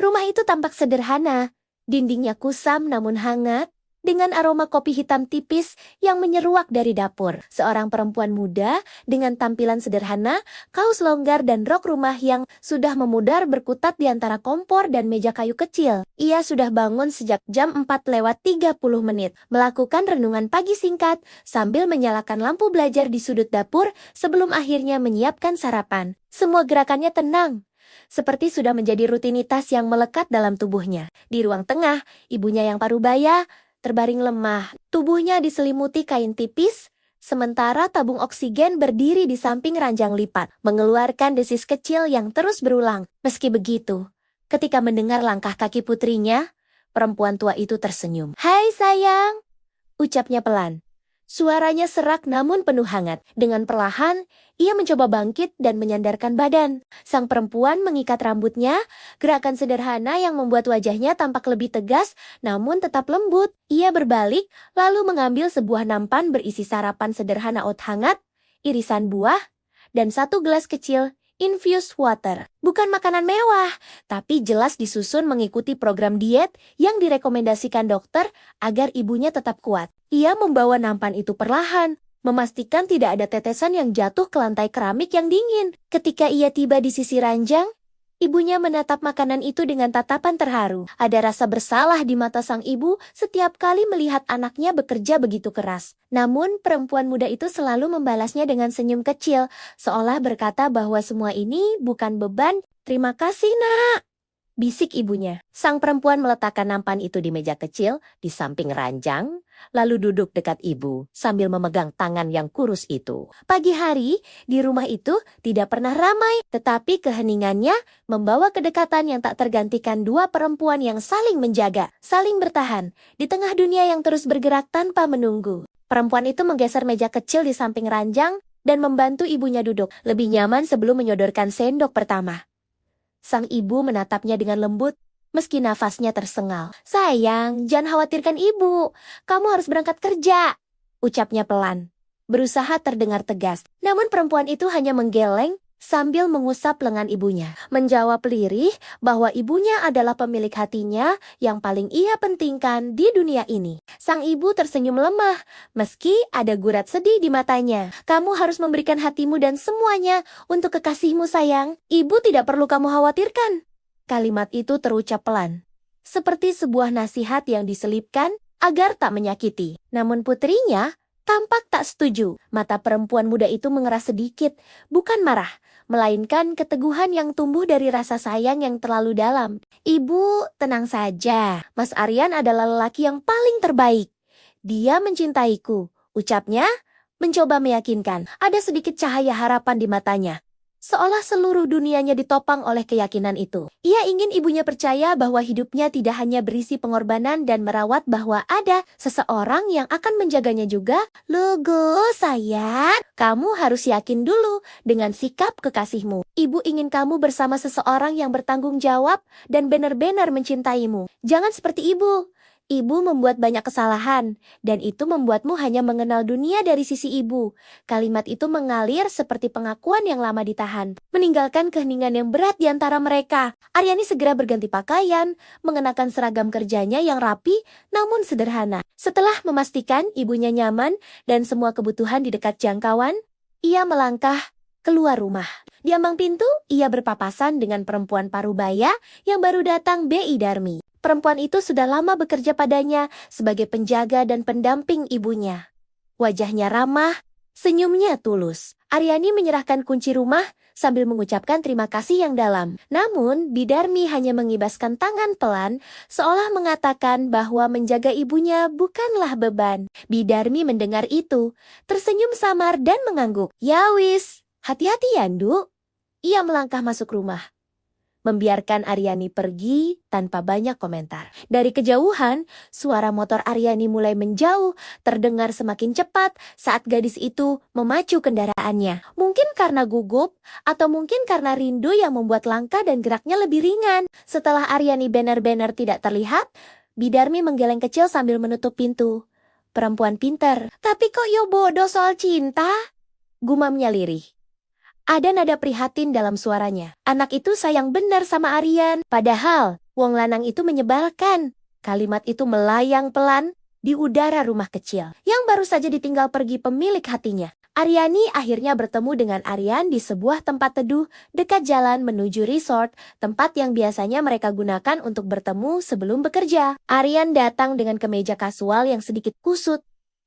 Rumah itu tampak sederhana. Dindingnya kusam namun hangat, dengan aroma kopi hitam tipis yang menyeruak dari dapur. Seorang perempuan muda dengan tampilan sederhana, kaos longgar dan rok rumah yang sudah memudar berkutat di antara kompor dan meja kayu kecil. Ia sudah bangun sejak jam 4:30, melakukan renungan pagi singkat sambil menyalakan lampu belajar di sudut dapur sebelum akhirnya menyiapkan sarapan. Semua gerakannya tenang, seperti sudah menjadi rutinitas yang melekat dalam tubuhnya. Di ruang tengah, ibunya yang parubaya terbaring lemah, tubuhnya diselimuti kain tipis, sementara tabung oksigen berdiri di samping ranjang lipat, mengeluarkan desis kecil yang terus berulang. Meski begitu, ketika mendengar langkah kaki putrinya, perempuan tua itu tersenyum. "Hai sayang," ucapnya pelan. Suaranya serak namun penuh hangat. Dengan perlahan, ia mencoba bangkit dan menyandarkan badan. Sang perempuan mengikat rambutnya, gerakan sederhana yang membuat wajahnya tampak lebih tegas namun tetap lembut. Ia berbalik, lalu mengambil sebuah nampan berisi sarapan sederhana oat hangat, irisan buah, dan satu gelas kecil infused water. Bukan makanan mewah, tapi jelas disusun mengikuti program diet yang direkomendasikan dokter agar ibunya tetap kuat. Ia membawa nampan itu perlahan, memastikan tidak ada tetesan yang jatuh ke lantai keramik yang dingin. Ketika ia tiba di sisi ranjang, ibunya menatap makanan itu dengan tatapan terharu. Ada rasa bersalah di mata sang ibu setiap kali melihat anaknya bekerja begitu keras. Namun, perempuan muda itu selalu membalasnya dengan senyum kecil, seolah berkata bahwa semua ini bukan beban. "Terima kasih, Nak," bisik ibunya. Sang perempuan meletakkan nampan itu di meja kecil di samping ranjang, lalu duduk dekat ibu sambil memegang tangan yang kurus itu. Pagi hari, di rumah itu tidak pernah ramai, tetapi keheningannya membawa kedekatan yang tak tergantikan dua perempuan yang saling menjaga, saling bertahan, di tengah dunia yang terus bergerak tanpa menunggu. Perempuan itu menggeser meja kecil di samping ranjang dan membantu ibunya duduk, lebih nyaman sebelum menyodorkan sendok pertama. Sang ibu menatapnya dengan lembut, meski nafasnya tersengal. "Sayang, jangan khawatirkan ibu. Kamu harus berangkat kerja," ucapnya pelan, berusaha terdengar tegas. Namun perempuan itu hanya menggeleng sambil mengusap lengan ibunya, menjawab lirih bahwa ibunya adalah pemilik hatinya yang paling ia pentingkan di dunia ini. Sang ibu tersenyum lemah, meski ada gurat sedih di matanya. "Kamu harus memberikan hatimu dan semuanya untuk kekasihmu, sayang. Ibu tidak perlu kamu khawatirkan." Kalimat itu terucap pelan, seperti sebuah nasihat yang diselipkan agar tak menyakiti. Namun putrinya tampak tak setuju. Mata perempuan muda itu mengeras sedikit, bukan marah, melainkan keteguhan yang tumbuh dari rasa sayang yang terlalu dalam. "Ibu, tenang saja. Mas Aryan adalah lelaki yang paling terbaik. Dia mencintaiku," ucapnya, mencoba meyakinkan. Ada sedikit cahaya harapan di matanya, seolah seluruh dunianya ditopang oleh keyakinan itu. Ia ingin ibunya percaya bahwa hidupnya tidak hanya berisi pengorbanan dan merawat, bahwa ada seseorang yang akan menjaganya juga. "Lugu, sayang, kamu harus yakin dulu dengan sikap kekasihmu. Ibu ingin kamu bersama seseorang yang bertanggung jawab dan benar-benar mencintaimu. Jangan seperti ibu. Ibu membuat banyak kesalahan, dan itu membuatmu hanya mengenal dunia dari sisi ibu." Kalimat itu mengalir seperti pengakuan yang lama ditahan, meninggalkan keheningan yang berat di antara mereka. Aryani segera berganti pakaian, mengenakan seragam kerjanya yang rapi namun sederhana. Setelah memastikan ibunya nyaman dan semua kebutuhan di dekat jangkauan, ia melangkah keluar rumah. Di ambang pintu, ia berpapasan dengan perempuan parubaya yang baru datang, Bi Darmi. Perempuan itu sudah lama bekerja padanya sebagai penjaga dan pendamping ibunya. Wajahnya ramah, senyumnya tulus. Aryani menyerahkan kunci rumah sambil mengucapkan terima kasih yang dalam. Namun, Bidarmi hanya mengibaskan tangan pelan, seolah mengatakan bahwa menjaga ibunya bukanlah beban. Bidarmi mendengar itu, tersenyum samar dan mengangguk. "Ya wis, hati-hati ya, Nduk." Ia melangkah masuk rumah, membiarkan Aryani pergi tanpa banyak komentar. Dari kejauhan, suara motor Aryani mulai menjauh, terdengar semakin cepat saat gadis itu memacu kendaraannya. Mungkin karena gugup, atau mungkin karena rindu yang membuat langkah dan geraknya lebih ringan. Setelah Aryani benar-benar tidak terlihat, Bidarmi menggeleng kecil sambil menutup pintu. "Perempuan pinter, tapi kok yo bodoh soal cinta?" gumamnya lirih. Ada nada prihatin dalam suaranya. Anak itu sayang benar sama Aryan. Padahal, Wong lanang itu menyebalkan. Kalimat itu melayang pelan di udara rumah kecil yang baru saja ditinggal pergi pemilik hatinya. Aryani akhirnya bertemu dengan Aryan di sebuah tempat teduh dekat jalan menuju resort, tempat yang biasanya mereka gunakan untuk bertemu sebelum bekerja. Aryan datang dengan kemeja kasual yang sedikit kusut.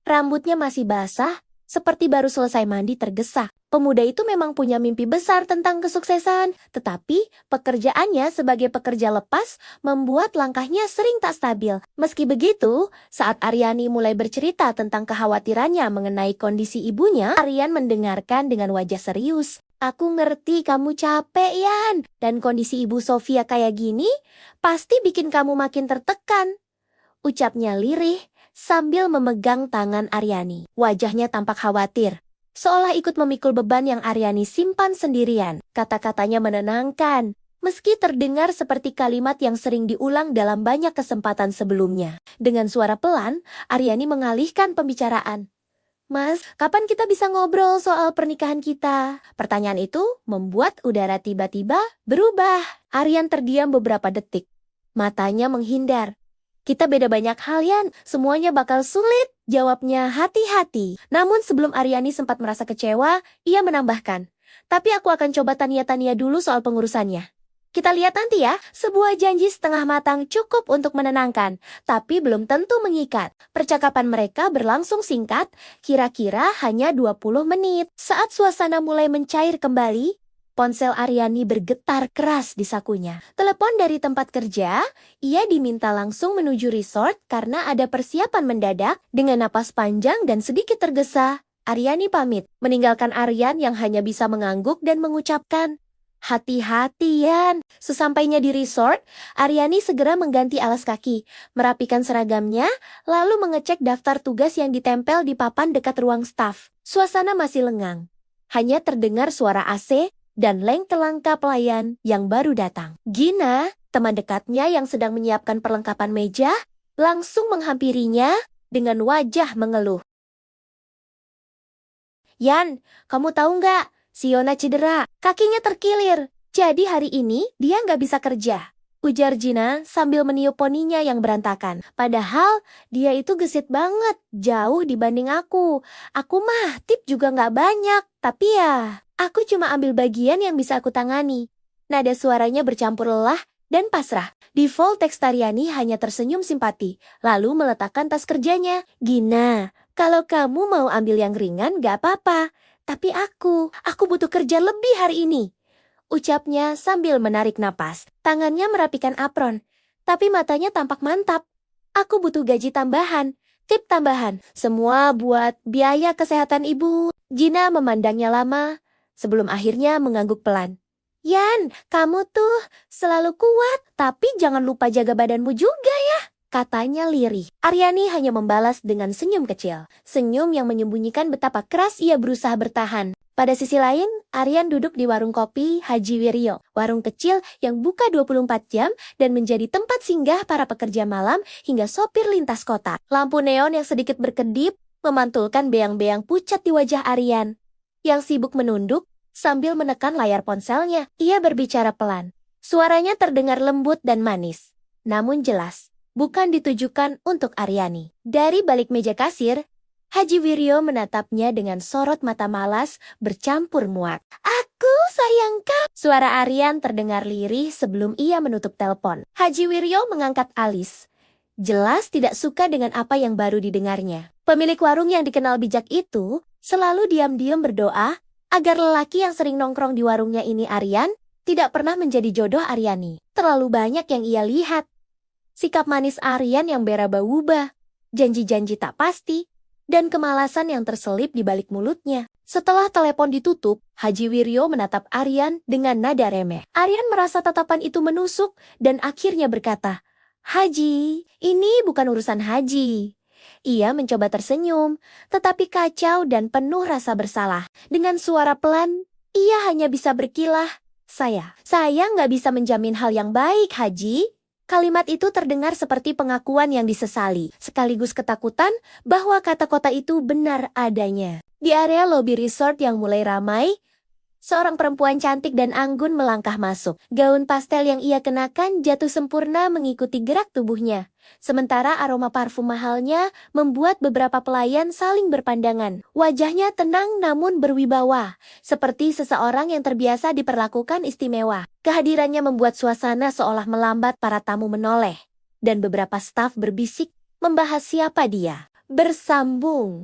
Rambutnya masih basah, seperti baru selesai mandi tergesa. Pemuda itu memang punya mimpi besar tentang kesuksesan, tetapi pekerjaannya sebagai pekerja lepas membuat langkahnya sering tak stabil. Meski begitu, saat Aryani mulai bercerita tentang kekhawatirannya mengenai kondisi ibunya, Aryan mendengarkan dengan wajah serius. Aku ngerti kamu capek, Yan, dan kondisi ibu Sofia kayak gini pasti bikin kamu makin tertekan. Ucapnya lirih sambil memegang tangan Aryani. Wajahnya tampak khawatir, seolah ikut memikul beban yang Aryani simpan sendirian. Kata-katanya menenangkan, meski terdengar seperti kalimat yang sering diulang dalam banyak kesempatan sebelumnya. Dengan suara pelan, Aryani mengalihkan pembicaraan. Mas, kapan kita bisa ngobrol soal pernikahan kita? Pertanyaan itu membuat udara tiba-tiba berubah. Aryan terdiam beberapa detik. Matanya menghindar. Kita beda banyak hal, Yan. Semuanya bakal sulit. Jawabnya hati-hati. Namun sebelum Aryani sempat merasa kecewa, ia menambahkan, tapi aku akan coba tania-tania dulu soal pengurusannya. Kita lihat nanti ya, sebuah janji setengah matang cukup untuk menenangkan, tapi belum tentu mengikat. Percakapan mereka berlangsung singkat, kira-kira hanya 20 menit. Saat suasana mulai mencair kembali, ponsel Aryani bergetar keras di sakunya. Telepon dari tempat kerja, ia diminta langsung menuju resort karena ada persiapan mendadak. Dengan napas panjang dan sedikit tergesa, Aryani pamit, meninggalkan Aryan yang hanya bisa mengangguk dan mengucapkan, hati-hati, Yan. Sesampainya di resort, Aryani segera mengganti alas kaki, merapikan seragamnya, lalu mengecek daftar tugas yang ditempel di papan dekat ruang staf. Suasana masih lengang. Hanya terdengar suara AC dan langkah pelayan yang baru datang. Gina, teman dekatnya yang sedang menyiapkan perlengkapan meja, langsung menghampirinya dengan wajah mengeluh. Yan, kamu tahu nggak? Siona cedera, kakinya terkilir. Jadi hari ini dia nggak bisa kerja. Ujar Gina sambil meniup poninya yang berantakan. Padahal dia itu gesit banget, jauh dibanding aku. Aku mah tip juga nggak banyak, tapi ya, aku cuma ambil bagian yang bisa aku tangani. Nada suaranya bercampur lelah dan pasrah. Di Voltex Aryani hanya tersenyum simpati, lalu meletakkan tas kerjanya. Gina, kalau kamu mau ambil yang ringan gak apa-apa. Tapi aku butuh kerja lebih hari ini. Ucapnya sambil menarik napas. Tangannya merapikan apron, tapi matanya tampak mantap. Aku butuh gaji tambahan, tip tambahan. Semua buat biaya kesehatan ibu. Gina memandangnya lama, sebelum akhirnya mengangguk pelan. Yan, kamu tuh selalu kuat, tapi jangan lupa jaga badanmu juga ya. Katanya lirih. Aryani hanya membalas dengan senyum kecil. Senyum yang menyembunyikan betapa keras ia berusaha bertahan. Pada sisi lain, Aryan duduk di warung kopi Haji Wiryo. Warung kecil yang buka 24 jam dan menjadi tempat singgah para pekerja malam hingga sopir lintas kota. Lampu neon yang sedikit berkedip memantulkan beang-beang pucat di wajah Aryan, yang sibuk menunduk sambil menekan layar ponselnya. Ia berbicara pelan. Suaranya terdengar lembut dan manis, namun jelas bukan ditujukan untuk Aryani. Dari balik meja kasir, Haji Wiryo menatapnya dengan sorot mata malas bercampur muak. Aku sayang kamu. Suara Aryan terdengar lirih sebelum ia menutup telepon. Haji Wiryo mengangkat alis. Jelas tidak suka dengan apa yang baru didengarnya. Pemilik warung yang dikenal bijak itu selalu diam-diam berdoa agar lelaki yang sering nongkrong di warungnya ini Aryan tidak pernah menjadi jodoh Aryani. Terlalu banyak yang ia lihat. Sikap manis Aryan yang berubah-ubah, janji-janji tak pasti, dan kemalasan yang terselip di balik mulutnya. Setelah telepon ditutup, Haji Wiryo menatap Aryan dengan nada remeh. Aryan merasa tatapan itu menusuk dan akhirnya berkata, Haji, ini bukan urusan Haji. Ia mencoba tersenyum, tetapi kacau dan penuh rasa bersalah. Dengan suara pelan, ia hanya bisa berkilah, Saya nggak bisa menjamin hal yang baik, Haji. Kalimat itu terdengar seperti pengakuan yang disesali, sekaligus ketakutan bahwa kata-kata itu benar adanya. Di area lobi resort yang mulai ramai, Seorang perempuan cantik dan anggun melangkah masuk. Gaun pastel yang ia kenakan jatuh sempurna mengikuti gerak tubuhnya. Sementara aroma parfum mahalnya membuat beberapa pelayan saling berpandangan. Wajahnya tenang namun berwibawa, seperti seseorang yang terbiasa diperlakukan istimewa. Kehadirannya membuat suasana seolah melambat, para tamu menoleh. Dan beberapa staf berbisik membahas siapa dia. Bersambung.